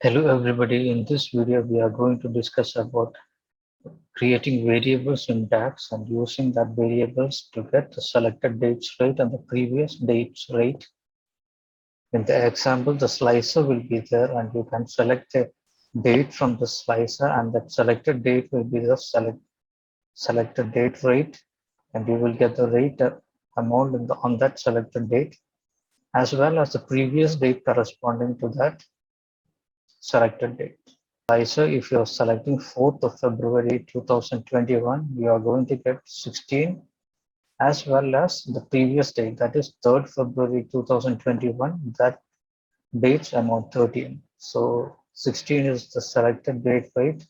Hello everybody, in this video we are going to discuss about creating variables in DAX and using that variables to get the selected dates rate and the previous dates rate. In the example, the slicer will be there and you can select a date from the slicer and that selected date will be the selected date rate and you will get the rate amount on that selected date as well as the previous date corresponding to that selected date. So if you're selecting 4th of February 2021, you are going to get 16 as well as the previous date, that is 3rd February 2021, that dates amount 13. So 16 is the selected date rate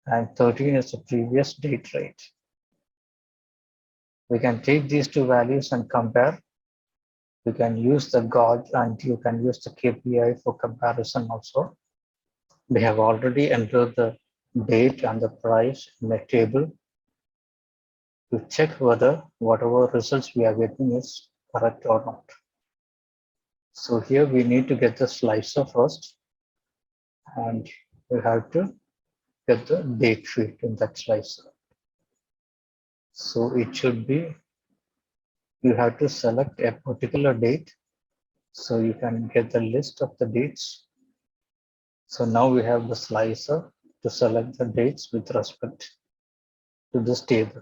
and 13 is the previous date rate. We can take these two values and compare. You can use the gauge and you can use the KPI for comparison also. We have already entered the date and the price in a table to check whether whatever results we are getting is correct or not. So here we need to get the slicer first and we have to get the date field in that slicer. So it should be, you have to select a particular date so you can get the list of the dates. So now we have the slicer to select the dates with respect to this table.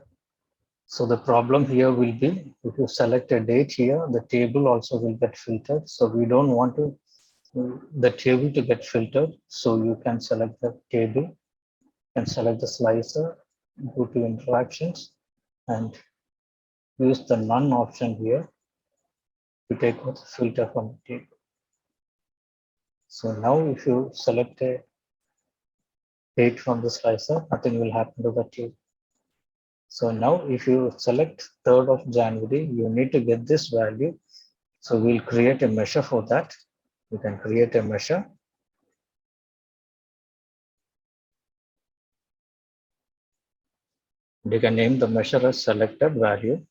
So the problem here will be if you select a date here, the table also will get filtered. So we don't want the table to get filtered. So you can select the table and select the slicer, go to interactions and use the none option here to take out the filter from the table. So now if you select a date from the slicer, nothing will happen to the table. So now if you select 3rd of January, you need to get this value. So we'll create a measure for that. You can create a measure. You can name the measure as selected value.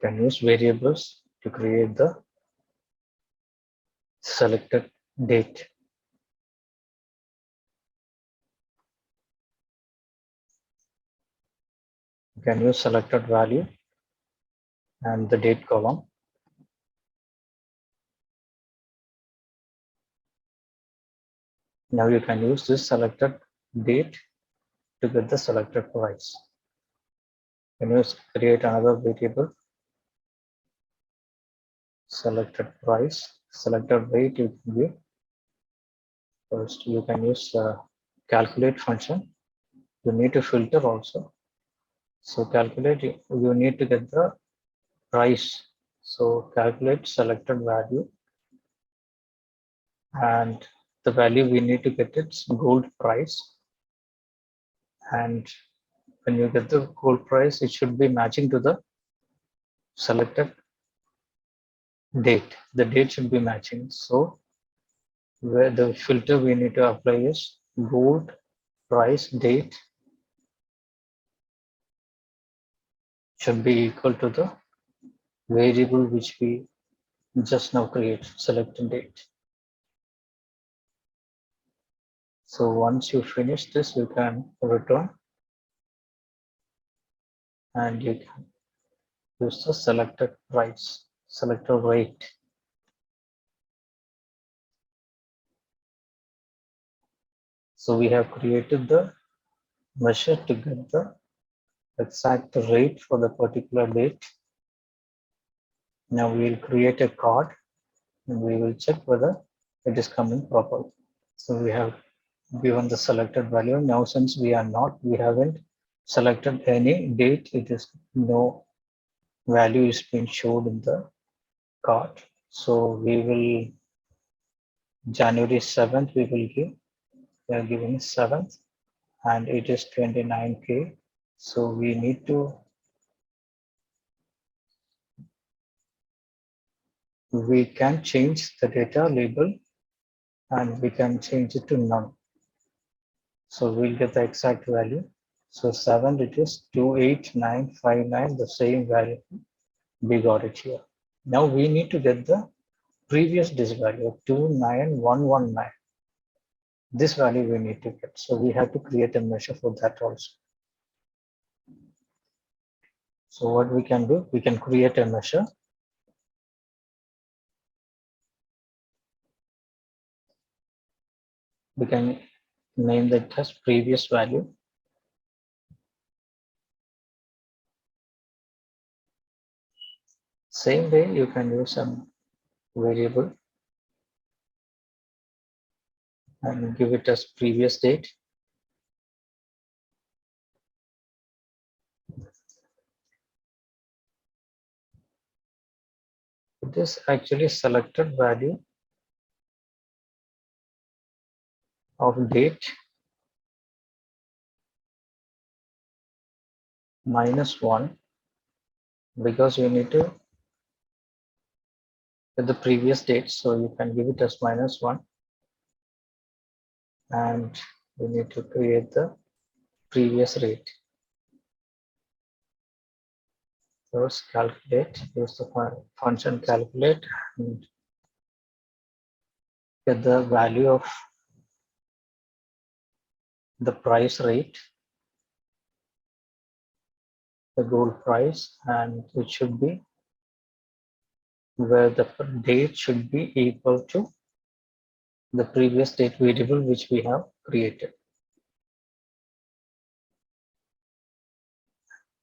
You can use variables to create the selected date. You can use selected value and the date column. Now you can use this selected date to get the selected price. You can create another variable, selected price, selected rate you can give. First, you can use calculate function. You need to filter also. So calculate, you need to get the price. So calculate selected value and the value we need to get its gold price. And when you get the gold price, it should be matching to the selected date. The date should be matching. So where the filter we need to apply is gold price date should be equal to the variable which we just now create, selected date. So once you finish this, you can return and you can use the selected price, selected rate. So we have created the measure to get the exact rate for the particular date. Now we will create a card and we will check whether it is coming properly. So we have given the selected value. Now since we haven't selected any date, it is no value is being showed in the card. So we will January 7th we will give. We are giving 7th and it is 29K. So we need to we can change the data label and we can change it to none. So we'll get the exact value. So 7 it is 28959, the same value we got it here. Now we need to get the previous disk value of 29119. This value we need to get. So we have to create a measure for that also. So what we can do, we can create a measure. We can name that as previous value. Same way you can use some variable and give it as previous date. It is actually selected value of date -1, because you need to get the previous date, so you can give it as -1, and we need to create the previous rate. First calculate, use the function calculate and get the value of the price rate, the gold price, and it should be where the date should be equal to the previous date variable which we have created.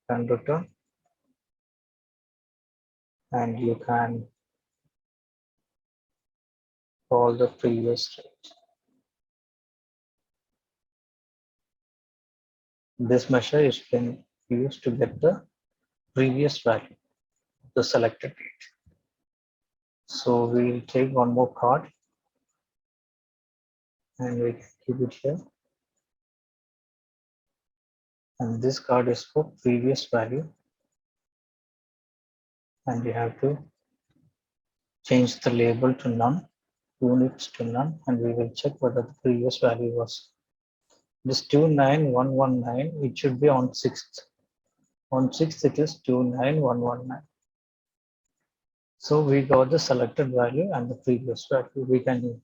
And return, and you can call the previous rate. This measure is been used to get the previous value, the selected date. So we'll take one more card and we can keep it here. And this card is for previous value. And we have to change the label to none, units to none, and we will check whether the previous value was this 29119. It should be on 6th. On 6th, it is 29119. So we got the selected value and the previous value. We can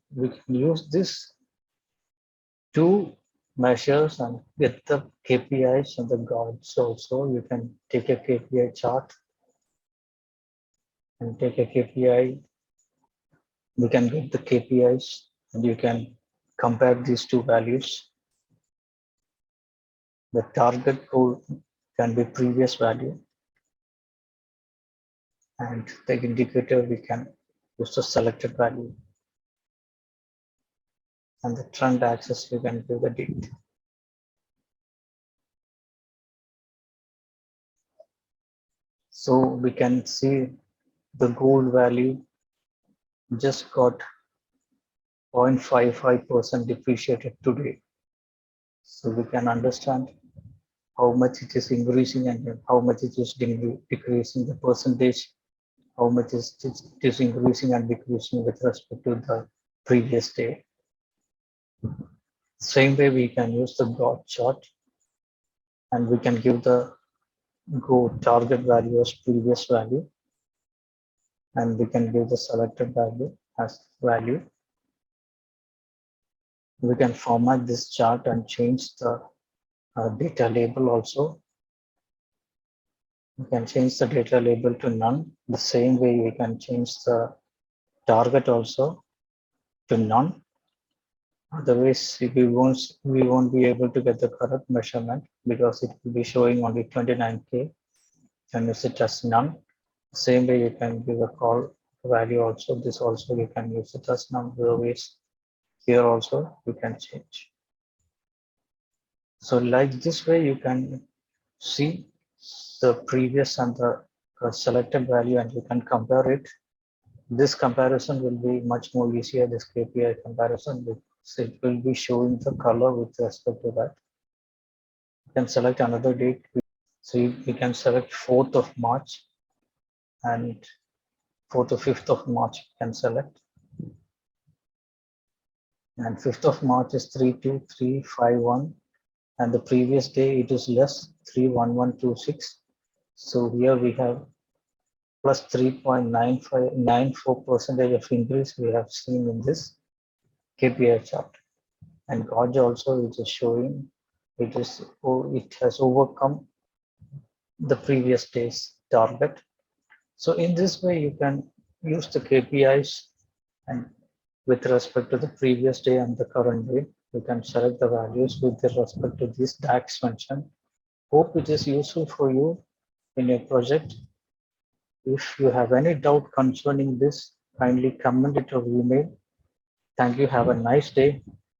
use this two measures and get the KPIs and the goals also. You can take a KPI chart and take a KPI. We can get the KPIs and you can compare these two values. The target goal can be previous value, and the indicator we can use the selected value, and the trend axis we can give the date. So we can see the gold value just got 0.55% depreciated today. So we can understand how much it is increasing and how much it is decreasing, the percentage, how much it is increasing and decreasing with respect to the previous day. Same way we can use the God chart and we can give the go target value as previous value, and we can give the selected value as value. We can format this chart and change the data label also. We can change the data label to none. The same way we can change the target also to none. Otherwise, we won't be able to get the correct measurement because it will be showing only 29K. And use it as none. Same way you can give a call value also. This also you can use it as none. Otherwise, here also you can change. So like this way you can see the previous and the selected value and you can compare it. This comparison will be much more easier, this KPI comparison, because it will be showing the color with respect to that. You can select another date. So you can select 4th of March and 4th or 5th of March you can select. And 5th of March is 32351. And the previous day it is less 31126. So here we have plus 3.94% of increase we have seen in this KPI chart. And Gauge also is showing it has overcome the previous day's target. So in this way, you can use the KPIs and with respect to the previous day and the current day, you can select the values with respect to this DAX function. Hope it is useful for you in your project. If you have any doubt concerning this, kindly comment it or email. Thank you. Have a nice day.